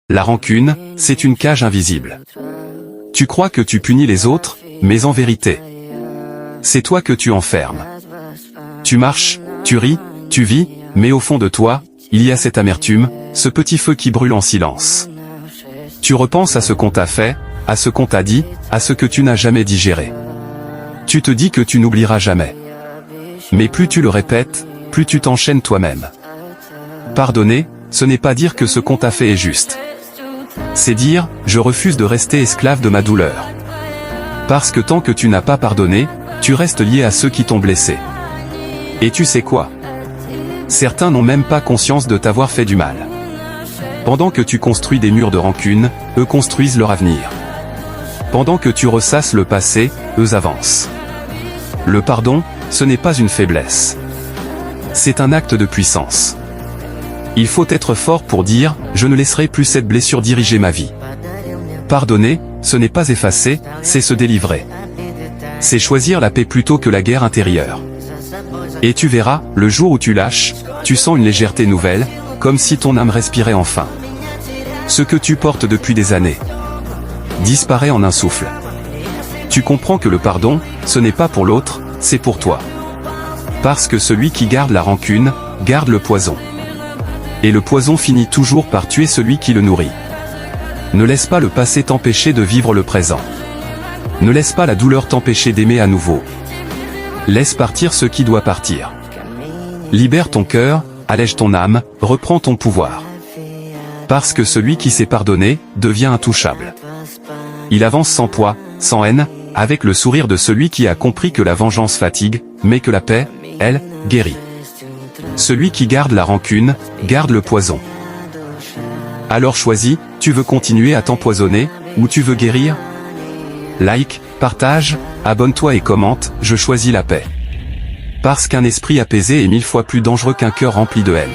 La rancune, c'est une cage invisible. Tu crois que tu punis les autres, mais en vérité, c'est toi que tu enfermes. Tu marches, tu ris, tu vis, mais au fond de toi, il y a cette amertume, ce petit feu qui brûle en silence. Tu repenses à ce qu'on t'a fait, à ce qu'on t'a dit, à ce que tu n'as jamais digéré. Tu te dis que tu n'oublieras jamais. Mais plus tu le répètes, plus tu t'enchaînes toi-même. Pardonner, ce n'est pas dire que ce qu'on t'a fait est juste. C'est dire, je refuse de rester esclave de ma douleur. Parce que tant que tu n'as pas pardonné, tu restes lié à ceux qui t'ont blessé. Et tu sais quoi? Certains n'ont même pas conscience de t'avoir fait du mal. Pendant que tu construis des murs de rancune, eux construisent leur avenir. Pendant que tu ressasses le passé, eux avancent. Le pardon, ce n'est pas une faiblesse. C'est un acte de puissance. Il faut être fort pour dire, je ne laisserai plus cette blessure diriger ma vie. Pardonner, ce n'est pas effacer, c'est se délivrer. C'est choisir la paix plutôt que la guerre intérieure. Et tu verras, le jour où tu lâches, tu sens une légèreté nouvelle, comme si ton âme respirait enfin. Ce que tu portes depuis des années disparaît en un souffle. Tu comprends que le pardon, ce n'est pas pour l'autre, c'est pour toi. Parce que celui qui garde la rancune, garde le poison. Et le poison finit toujours par tuer celui qui le nourrit. Ne laisse pas le passé t'empêcher de vivre le présent. Ne laisse pas la douleur t'empêcher d'aimer à nouveau. Laisse partir ce qui doit partir. Libère ton cœur, allège ton âme, reprends ton pouvoir. Parce que celui qui sait pardonner, devient intouchable. Il avance sans poids, sans haine, avec le sourire de celui qui a compris que la vengeance fatigue, mais que la paix, elle, guérit. Celui qui garde la rancune, garde le poison. Alors choisis, tu veux continuer à t'empoisonner, ou tu veux guérir? Like, partage, abonne-toi et commente, je choisis la paix. Parce qu'un esprit apaisé est 1000 fois plus dangereux qu'un cœur rempli de haine.